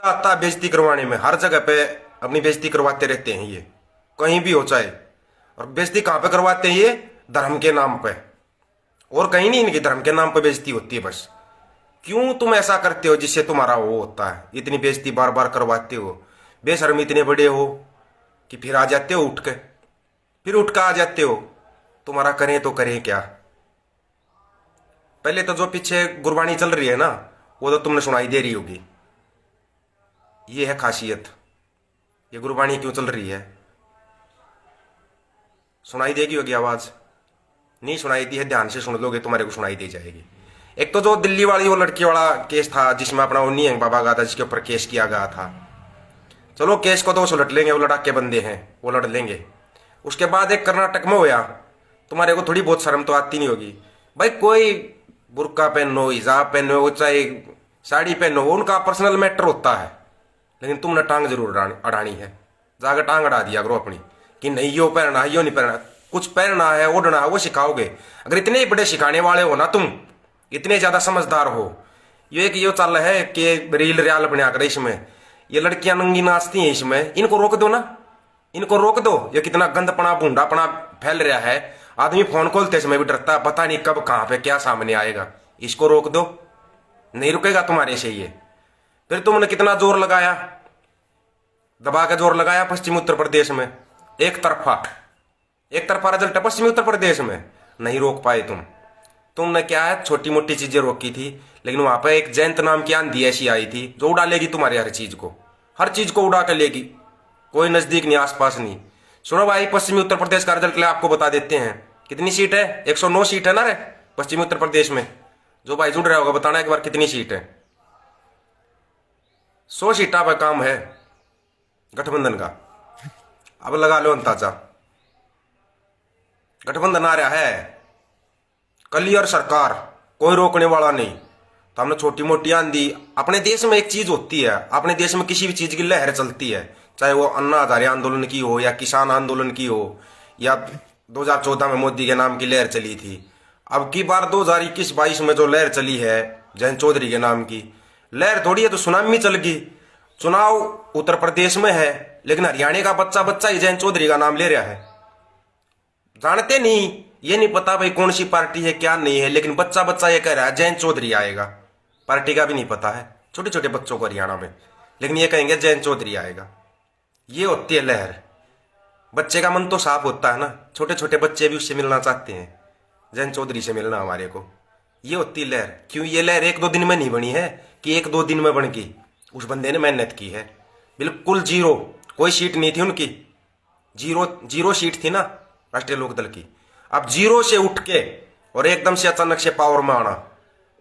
आता है बेइज्जती करवाने में, हर जगह पे अपनी बेइज्जती करवाते रहते हैं ये, कहीं भी हो चाहे। और बेइज्जती कहाँ पे करवाते हैं ये? धर्म के नाम पे, और कहीं नहीं, इनकी धर्म के नाम पे बेइज्जती होती है बस। क्यों तुम ऐसा करते हो जिससे तुम्हारा वो होता है? इतनी बेइज्जती बार बार करवाते हो, बेशर्म इतने बड़े हो कि फिर आ जाते हो उठ के, फिर उठ कर आ जाते हो। तुम्हारा करें तो करें क्या? पहले तो जो पीछे गुरबानी चल रही है ना, वो तो तुमने सुनाई दे रही होगी। ये है खासियत, ये गुरबानी क्यों चल रही है? सुनाई देगी होगी आवाज? नहीं सुनाई दी है, ध्यान से सुन लोगे तुम्हारे को सुनाई दे जाएगी। एक तो जो दिल्ली वाली वो लड़की वाला केस था, जिसमें अपना वो निहंग बाबा गाता, जिसके ऊपर केस किया गया था। चलो केस को तो वो सुलट लेंगे, वो लड़ाके बंदे हैं, वो लड़ लेंगे। उसके बाद एक कर्नाटक में होया, तुम्हारे को थोड़ी बहुत शर्म तो आती नहीं होगी भाई? कोई बुर्का पहनो, हिजाब पहनो, चाहे साड़ी पहनो, उनका पर्सनल मैटर होता है, लेकिन तुमने टांग जरूर अड़ानी है। जाकर टांग अड़ा दिया करो अपनी, कि नहीं यो पहनना है, यो नहीं पहनना। कुछ पहनना है, ओढ़ना है, वो सिखाओगे। अगर इतने ही बड़े सिखाने वाले हो ना तुम, इतने ज्यादा समझदार हो, ये एक यो चल है कि रील रियाल बना कर इसमें ये लड़कियां नंगी नाचती हैं, इसमें इनको रोक दो ना, इनको रोक दो। ये कितना गंदपना भूंडापना फैल रहा है, आदमी फोन खोलते समय भी डरता है, पता नहीं कब कहां पे क्या सामने आएगा। इसको रोक दो, नहीं रुकेगा तुम्हारे से ये। फिर तुमने कितना जोर लगाया, दबा के जोर लगाया पश्चिमी उत्तर प्रदेश में, एक तरफा रिजल्ट है पश्चिमी उत्तर प्रदेश में, नहीं रोक पाए तुम। तुमने क्या है, छोटी मोटी चीजें रोकी थी, लेकिन वहां पर एक जयंत नाम की आंधी ऐसी आई थी जो उड़ा लेगी तुम्हारे हर चीज को उड़ा कर लेगी। कोई नजदीक नहीं, आसपास नहीं। सुनो भाई, पश्चिमी उत्तर प्रदेश का रिजल्ट आपको बता देते हैं। कितनी सीट है? 109 सीट है ना रे पश्चिमी उत्तर प्रदेश में। जो भाई जुड़ रहा होगा बताना एक बार कितनी सीट है। 100 सीटा पर काम है गठबंधन का। अब लगा लो अंदाजा, गठबंधन आ रहा है, क्लियर सरकार, कोई रोकने वाला नहीं। तो हमने छोटी मोटी आंधी, अपने देश में एक चीज होती है, अपने देश में किसी भी चीज की लहर चलती है, चाहे वो अन्ना हजारे आंदोलन की हो, या किसान आंदोलन की हो, या 2014 में मोदी के नाम की लहर चली थी। अब की बार 2021-22 में जो लहर चली है जयंत चौधरी के नाम की लहर, थोड़ी है तो सुनामी चल गई। चुनाव उत्तर प्रदेश में है, लेकिन हरियाणा का बच्चा बच्चा ही जयंत चौधरी का नाम ले रहा है। जानते नहीं, ये नहीं पता भाई कौन सी पार्टी है क्या नहीं है, लेकिन बच्चा बच्चा ये कह रहा है जयंत चौधरी आएगा। पार्टी का भी नहीं पता है छोटे छोटे बच्चों को हरियाणा में, लेकिन ये कहेंगे जयंत चौधरी आएगा। ये होती है लहर। बच्चे का मन तो साफ होता है ना, छोटे छोटे बच्चे भी उससे मिलना चाहते हैं, जयंत चौधरी से मिलना हमारे को। ये होती है लहर। क्यों ये लहर एक दो दिन में नहीं बनी है, कि एक दो दिन में बन गई। उस बंदे ने मेहनत की है, बिल्कुल जीरो, कोई सीट नहीं थी उनकी, जीरो सीट थी ना राष्ट्रीय लोकदल की। अब जीरो से उठ के और एकदम से अचानक से पावर में आना,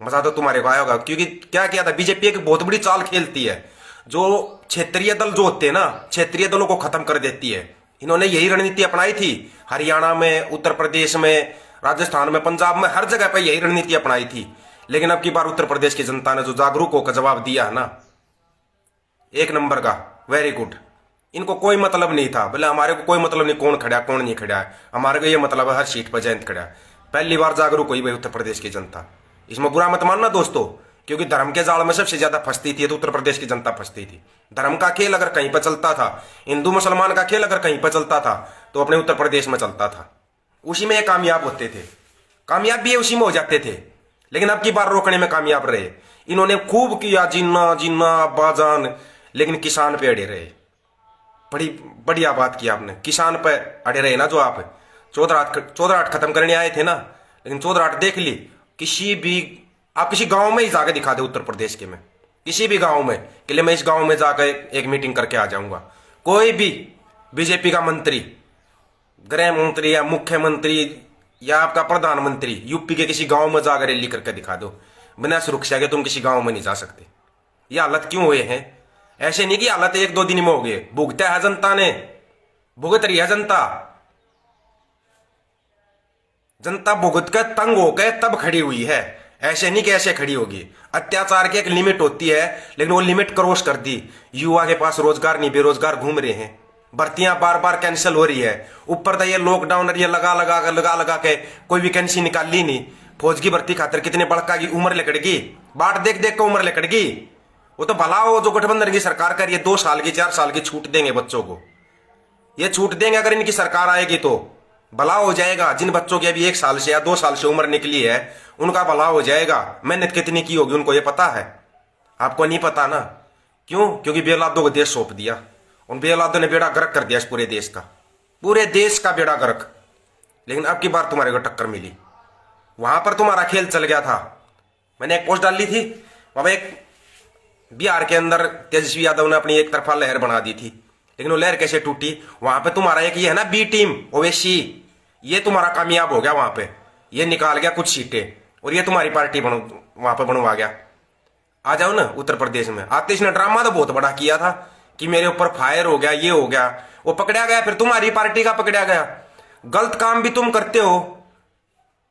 मजा तो तुम्हारे को आया होगा। क्योंकि क्या किया था बीजेपी, एक बहुत बड़ी चाल खेलती है, जो क्षेत्रीय दल जो होते हैं ना, क्षेत्रीय दलों को खत्म कर देती है। इन्होंने यही रणनीति अपनाई थी हरियाणा में, उत्तर प्रदेश में, राजस्थान में, पंजाब में, हर जगह पर यही रणनीति अपनाई थी। लेकिन अब की बार उत्तर प्रदेश की जनता ने जो जागरूक होकर जवाब दिया है ना, एक नंबर का, वेरी गुड। इनको कोई मतलब नहीं था, बोले हमारे को कोई मतलब नहीं कौन खड़ा कौन नहीं खड़ा है, हमारे को ये मतलब है हर सीट पर जयंत खड़ा है। पहली बार जागरूक हुई भाई उत्तर प्रदेश की जनता। इसमें बुरा मत मानना दोस्तों, क्योंकि धर्म के जाल में सबसे ज्यादा फंसती थी तो उत्तर प्रदेश की जनता फंसती थी। धर्म का खेल अगर कहीं पर चलता था, हिंदू मुसलमान का खेल अगर कहीं पर चलता था, तो अपने उत्तर प्रदेश में चलता था। उसी में ये कामयाब होते थे, कामयाब भी उसी में हो जाते थे। लेकिन अब की बार रोकने में कामयाब रहे। इन्होंने खूब किया जिन्ना जिन्ना बाजान, लेकिन किसान पे अड़े रहे। बड़ी बढ़िया बात की आपने, किसान पे अड़े रहे ना। जो आप 14-8 खत्म करने आए थे ना, लेकिन 14-8 देख ली। किसी भी, आप किसी गांव में ही जाकर दिखा दे उत्तर प्रदेश के में, किसी भी गांव में, कि ले मैं इस गांव में जाकर एक मीटिंग करके आ जाऊंगा। कोई भी बीजेपी का मंत्री, गृह मंत्री या मुख्यमंत्री या आपका प्रधानमंत्री यूपी के किसी गांव में जाकर रैली करके दिखा दो, बिना सुरक्षा के तुम किसी गांव में नहीं जा सकते। ये हालत क्यों हुए हैं? ऐसे नहीं कि हालत एक दो दिन में हो गए, भुगता है जनता ने, भुगत रही है जनता। जनता भुगत कर तंग होकर तब खड़ी हुई है, ऐसे नहीं कि ऐसे खड़ी होगी। अत्याचार की एक लिमिट होती है, लेकिन वो लिमिट क्रॉस कर दी। युवा के पास रोजगार नहीं, बेरोजगार घूम रहे हैं, भर्तियां बार बार कैंसिल हो रही है। ऊपर तो ये लॉकडाउन ये लगा के कोई वैकेंसी निकाल ली नहीं। फौज की भर्ती खातर कितने बड़का की उम्र लकड़गी, बाट देख देख के उम्र लकड़गी। वो तो भला हो जो गठबंधन की सरकार कर रही है, 2 साल की 4 साल की छूट देंगे बच्चों को, ये छूट देंगे अगर इनकी सरकार आएगी तो भला हो जाएगा। जिन बच्चों की अभी 1 साल से या 2 साल से उम्र निकली है उनका भला हो जाएगा। मेहनत कितनी की होगी उनको ये पता है, आपको नहीं पता ना। क्यों? क्योंकि बेऔलादों को देश सौंप दिया, उन बेऔलादों ने बेड़ा गर्क कर दिया इस पूरे देश का, पूरे देश का बेड़ा गर्क। लेकिन अब की बार तुम्हारे को टक्कर मिली, वहां पर तुम्हारा खेल चल गया था। मैंने एक पोस्ट डाली थी, वहां एक बिहार के अंदर तेजस्वी यादव ने अपनी एक तरफा लहर बना दी थी, लेकिन वो लहर कैसे टूटी? वहां पे तुम्हारा एक ये है ना बी टीम ओवैसी, ये तुम्हारा कामयाब हो गया वहां पे, ये निकाल गया कुछ सीटें और ये तुम्हारी पार्टी वहां पे बनवा गया। आ जाओ ना उत्तर प्रदेश में, आते इसने ड्रामा तो बहुत बड़ा किया था कि मेरे ऊपर फायर हो गया, ये हो गया, वो पकड़ा गया, फिर तुम्हारी पार्टी का पकड़ा गया। गलत काम भी तुम करते हो,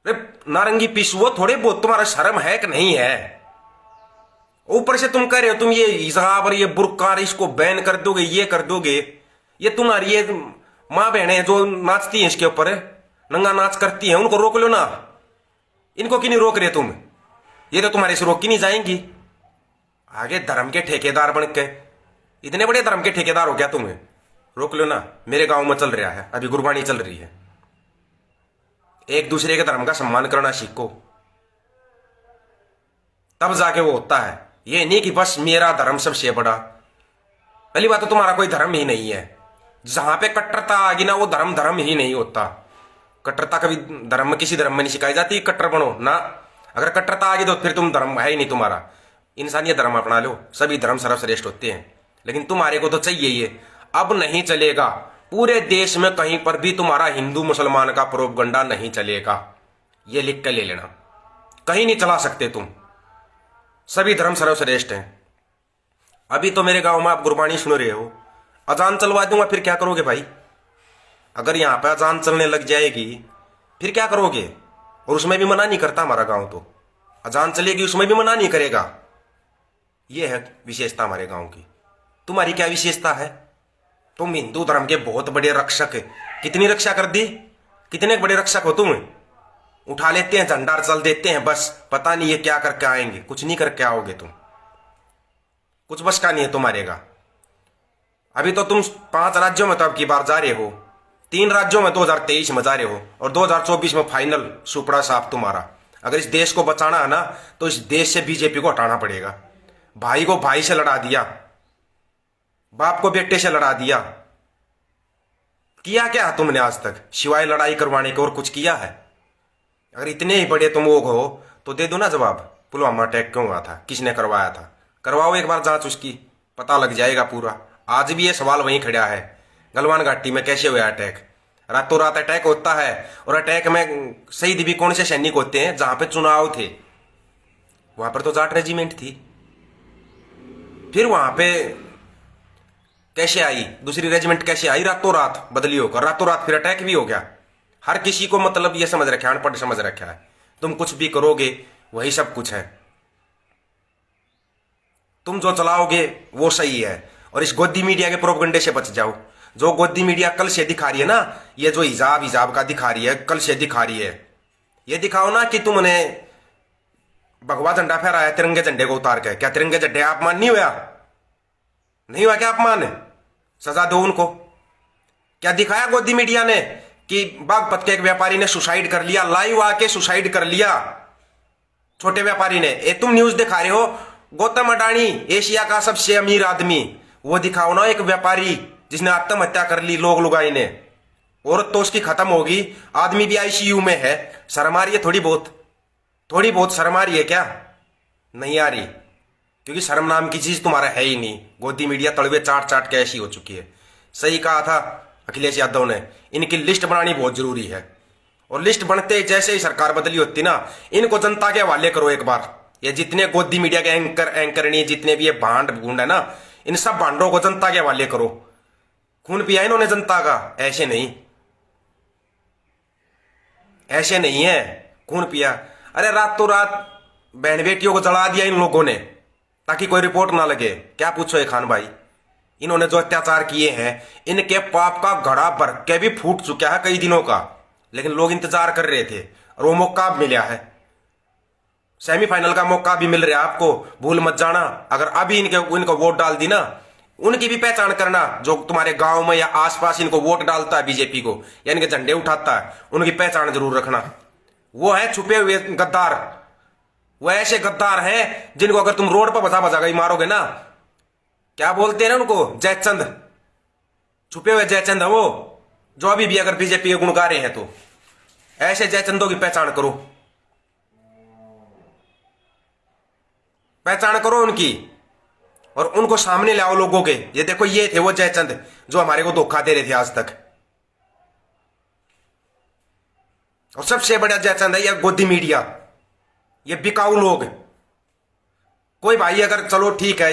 नारंगी पिसवो, थोड़े बहुत तुम्हारा शर्म है कि नहीं है? ऊपर से तुम कह रहे हो तुम ये हिजाब और ये बुर्का इसको बैन कर दोगे, ये कर दोगे। ये तुम्हारी ये माँ बहनें जो नाचती हैं इसके ऊपर, नंगा नाच करती हैं, उनको रोक लो ना। इनको क्यों नहीं रोक रहे तुम? ये तो तुम्हारे से रोक ही नहीं जाएंगी। आगे धर्म के ठेकेदार बन के, इतने बड़े धर्म के ठेकेदार हो क्या तुम? रोक लो ना। मेरे गांव में चल रहा है अभी, गुरबानी चल रही है। एक दूसरे के धर्म का सम्मान करना सीखो, तब जाके वो होता है। ये नहीं कि बस मेरा धर्म सबसे बड़ा। पहली बात तो तुम्हारा कोई धर्म ही नहीं है। जहां पे कट्टरता आ गई ना, वो धर्म धर्म ही नहीं होता। कट्टरता कभी धर्म किसी धर्म में नहीं सिखाई जाती, कट्टर बनो ना। अगर कट्टरता आ गई तो फिर तुम धर्म है ही नहीं तुम्हारा। इंसानियत धर्म अपना लो, सभी धर्म सर्वश्रेष्ठ होते हैं। लेकिन तुम्हारे को तो चाहिए ये, अब नहीं चलेगा। पूरे देश में कहीं पर भी तुम्हारा हिंदू मुसलमान का प्रोपगंडा नहीं चलेगा, ये लिख कर ले लेना। कहीं नहीं चला सकते तुम, सभी धर्म सर्वश्रेष्ठ हैं। अभी तो मेरे गांव में आप गुरबानी सुन रहे हो, अजान चलवा दूंगा, फिर क्या करोगे भाई? अगर यहां पर अजान चलने लग जाएगी फिर क्या करोगे? और उसमें भी मना नहीं करता हमारा गांव, तो अजान चलेगी उसमें भी मना नहीं करेगा। यह है विशेषता हमारे गांव की। तुम्हारी क्या विशेषता है? तुम हिंदू धर्म के बहुत बड़े रक्षक है। कितनी रक्षा कर दी? कितने बड़े रक्षक हो तुम? उठा लेते हैं झंडा, चल देते हैं, बस पता नहीं है क्या करके आएंगे। कुछ नहीं करके आओगे तुम, कुछ बस का नहीं है तुम्हारे का। अभी तो तुम 5 राज्यों में तो अब की बार जा रहे हो, 3 राज्यों में 2023 में जा रहे हो, और 2024 में फाइनल सुपड़ा साफ तुम्हारा। अगर इस देश को बचाना है ना तो इस देश से बीजेपी को हटाना पड़ेगा। भाई को भाई से लड़ा दिया, बाप को बेटे से लड़ा दिया। किया क्या तुमने आज तक सिवाय लड़ाई करवाने के? और कुछ किया है? अगर इतने ही बड़े तुम लोग हो तो दे दो ना जवाब। पुलवामा अटैक क्यों हुआ था, किसने करवाया था? करवाओ एक बार जांच, उसकी पता लग जाएगा पूरा। आज भी ये सवाल वहीं खड़ा है, गलवान घाटी में कैसे हुआ अटैक? रातों रात अटैक होता है, और अटैक में शहीद भी कौन से सैनिक होते हैं? जहां पे चुनाव थे वहां पर तो जाट रेजिमेंट थी। फिर वहां पे कैसे आई दूसरी रेजिमेंट? कैसे आई? रातों रात बदली होकर, रातों रात फिर अटैक भी हो गया। हर किसी को मतलब ये समझ रखा है, अनपढ़ समझ रखा है, तुम कुछ भी करोगे वही सब कुछ है, तुम जो चलाओगे वो सही है। और इस गोदी मीडिया के प्रोपगंडे से बच जाओ। जो गोदी मीडिया कल से दिखा रही है ना, ये जो हिजाब हिजाब का दिखा रही है, कल से दिखा रही है, ये दिखाओ ना कि तुमने भगवा झंडा फहराया तिरंगे झंडे को उतार के। क्या तिरंगे झंडे अपमान नहीं हुआ? नहीं हुआ क्या अपमान? सजा दो उनको। क्या दिखाया गोदी मीडिया ने कि बागपत के एक व्यापारी ने सुसाइड कर लिया, लाइव आके सुसाइड कर लिया, छोटे व्यापारी ने? ये तुम न्यूज दिखा रहे हो गौतम अडानी एशिया का सबसे अमीर आदमी, वो दिखाओ ना एक व्यापारी जिसने आत्महत्या कर ली, लोग लुगाई ने। औरत तो उसकी खत्म होगी, आदमी भी आईसीयू में है। शर्म आ रही है थोड़ी बहुत शर्म आ रही है क्या? नहीं आ रही, क्योंकि शर्म नाम की चीज तुम्हारा है ही नहीं। गोदी मीडिया तड़वे चाट चाट के ऐसी हो चुकी है। सही कहा था अखिलेश यादव ने, इनकी लिस्ट बनानी बहुत जरूरी है। और लिस्ट बनते जैसे ही सरकार बदली होती ना, इनको जनता के हवाले करो एक बार। ये जितने गोदी मीडिया के एंकरनी, जितने भी ये भांड भूंड है ना, इन सब भांडों को जनता के हवाले करो। खून पिया इन्होंने जनता का, ऐसे नहीं, ऐसे नहीं है खून पिया। अरे रातों रात बहन बेटियों को जला दिया इन लोगों ने ताकि कोई रिपोर्ट ना लगे। क्या पूछो ये खान भाई, इन्होंने जो अत्याचार किए हैं, इनके पाप का घड़ा भर के भी फूट चुका है कई दिनों का, लेकिन लोग इंतजार कर रहे थे और वो मौका मिला है। सेमीफाइनल का मौका भी मिल रहा है आपको, भूल मत जाना। अगर अभी इनको वोट डाल दी ना, उनकी भी पहचान करना, जो तुम्हारे गांव में या आसपास इनको वोट डालता है बीजेपी को या इनके झंडे उठाता है, उनकी पहचान जरूर रखना। वो है छुपे हुए गद्दार। वो ऐसे गद्दार हैं जिनको अगर तुम रोड पर बजा बजा गई मारोगे ना, क्या बोलते हैं ना उनको, जयचंद, छुपे हुए जयचंद है वो, जो अभी भी अगर बीजेपी के गुण गा रहे हैं तो ऐसे जयचंदों की पहचान करो, पहचान करो उनकी, और उनको सामने लाओ लोगों के। ये देखो, ये थे वो जयचंद जो हमारे को धोखा दे रहे थे आज तक। और सबसे बड़ा जयचंद है ये गोदी मीडिया, ये बिकाऊ लोग। कोई भाई अगर चलो ठीक है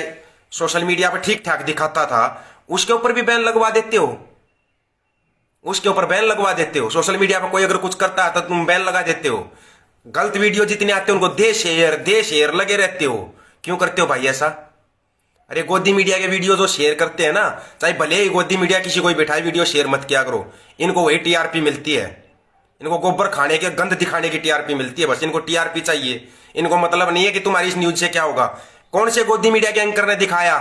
सोशल मीडिया पे ठीक ठाक दिखाता था, उसके ऊपर भी बैन लगवा देते हो, उसके ऊपर बैन लगवा देते हो। सोशल मीडिया पर कोई अगर कुछ करता है तो तुम बैन लगा देते हो। गलत वीडियो जितने आते हैं उनको दे शेयर लगे रहते हो। क्यों करते हो भाई ऐसा? अरे गोदी मीडिया के वीडियो जो शेयर करते हैं ना, चाहे भले ही गोदी मीडिया किसी कोई बैठाए, वीडियो शेयर मत किया करो। इनको वही टीआरपी मिलती है, इनको गोबर खाने के गंद दिखाने की टीआरपी मिलती है, बस इनको टीआरपी चाहिए। इनको मतलब नहीं है कि तुम्हारी इस न्यूज से क्या होगा। कौन से गोदी मीडिया के एंकर ने दिखाया?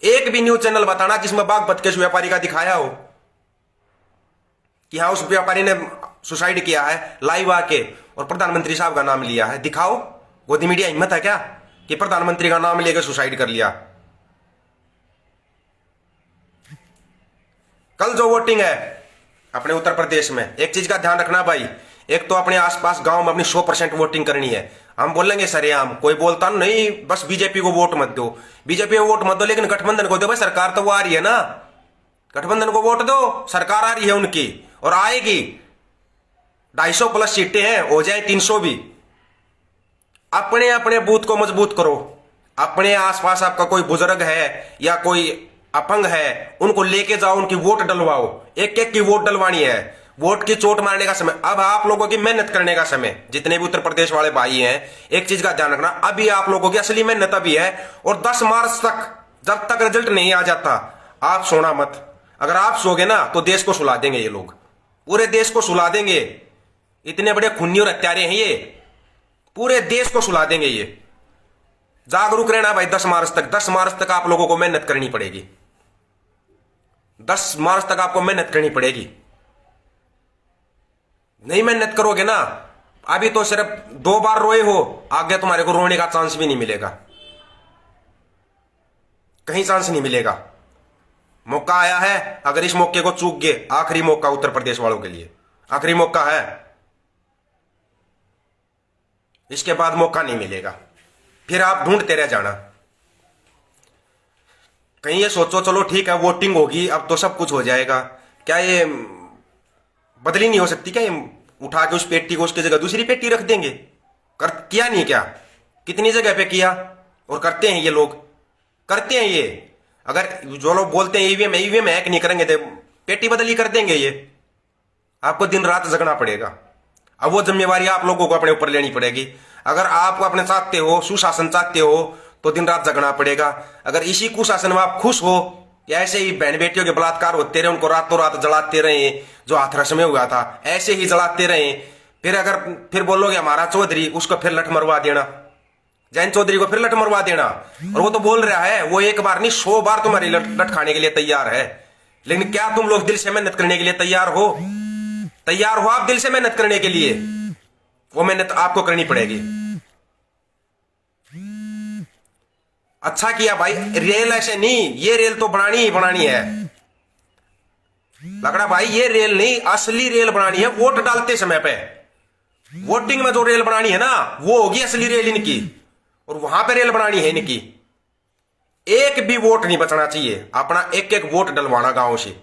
एक भी न्यूज चैनल बताना जिसमें बागपत के व्यापारी का दिखाया हो कि हाँ उस व्यापारी ने सुसाइड किया है लाइव आके और प्रधानमंत्री साहब का नाम लिया है। दिखाओ। गोदी मीडिया हिम्मत है क्या कि प्रधानमंत्री का नाम लेकर सुसाइड कर लिया? कल जो वोटिंग है अपने उत्तर प्रदेश में, एक चीज का ध्यान रखना भाई, एक तो अपने आसपास गांव में अपनी 100% वोटिंग करनी है। हम बोलेंगे सरेआम, कोई बोलता नहीं बस बीजेपी को वोट मत दो, बीजेपी को वोट मत दो, लेकिन गठबंधन को दो भाई, सरकार तो वो आ रही है ना, गठबंधन को वोट दो, सरकार आ रही है उनकी और आएगी। 250 प्लस सीटें हैं, हो जाए 300 भी। अपने अपने बूथ को मजबूत करो। अपने आसपास आपका कोई बुजुर्ग है या कोई अपंग है, उनको लेके जाओ, उनकी वोट डलवाओ। एक एक की वोट डलवानी है। वोट की चोट मारने का समय अब आप लोगों की मेहनत करने का समय। जितने भी उत्तर प्रदेश वाले भाई हैं, एक चीज का ध्यान रखना, अभी आप लोगों की असली मेहनत अभी है। और 10 मार्च तक, जब तक रिजल्ट नहीं आ जाता, आप सोना मत। अगर आप सोगे ना तो देश को सुला देंगे ये लोग, पूरे देश को सुला देंगे। इतने बड़े खूनी और हत्यारे हैं ये, पूरे देश को सुला देंगे ये। जागरूक रहना भाई 10 मार्च तक। 10 मार्च तक आप लोगों को मेहनत करनी पड़ेगी। 10 मार्च तक आपको मेहनत करनी पड़ेगी। नहीं मेहनत करोगे ना, अभी तो सिर्फ 2 बार रोए हो, आगे तुम्हारे को रोने का चांस भी नहीं मिलेगा, कहीं चांस नहीं मिलेगा। मौका आया है, अगर इस मौके को चूक गए, आखिरी मौका उत्तर प्रदेश वालों के लिए, आखिरी मौका है, इसके बाद मौका नहीं मिलेगा। फिर आप ढूंढते रह जाना। कहीं ये सोचो चलो ठीक है वोटिंग होगी अब तो सब कुछ हो जाएगा, क्या ये बदली नहीं हो सकती? क्या ये उठा के उस पेटी को उसकी जगह दूसरी पेटी रख देंगे? किया नहीं क्या? कितनी जगह पे किया? और करते हैं ये लोग, करते हैं ये। अगर जो लोग बोलते हैं ईवीएम ईवीएम हैक नहीं करेंगे तो पेटी बदली कर देंगे ये। आपको दिन रात जगना पड़ेगा। अब वो जिम्मेवारी आप लोगों को अपने ऊपर लेनी पड़ेगी। अगर आप अपने चाहते हो, सुशासन चाहते हो, तो दिन रात जगना पड़ेगा। अगर इसी कुशासन में आप खुश हो, या ऐसे ही बहन बेटियों के बलात्कार होते रहे, उनको रातों रात जलाते रहे, जो हाथरस में हुआ था ऐसे ही जलाते रहे, फिर बोलोगे हमारा चौधरी, उसको फिर लठ मरवा देना, जैन चौधरी को फिर लठ मरवा देना। और वो तो बोल रहा है, वो एक बार नहीं 100 बार तुम्हारी लठ खाने के लिए तैयार है। लेकिन क्या तुम लोग दिल से मेहनत करने के लिए तैयार हो? तैयार हो आप दिल से मेहनत करने के लिए? वो मेहनत आपको करनी पड़ेगी। अच्छा किया भाई, रेल ऐसे नहीं, ये रेल तो बनानी ही बनानी है। लकड़ा भाई ये रेल नहीं, असली रेल बनानी है। वोट डालते समय पे, वोटिंग में जो रेल बनानी है ना, वो होगी असली रेल इनकी, और वहां पे रेल बनानी है इनकी। एक भी वोट नहीं बचना चाहिए, अपना एक एक वोट डलवाना गांव से।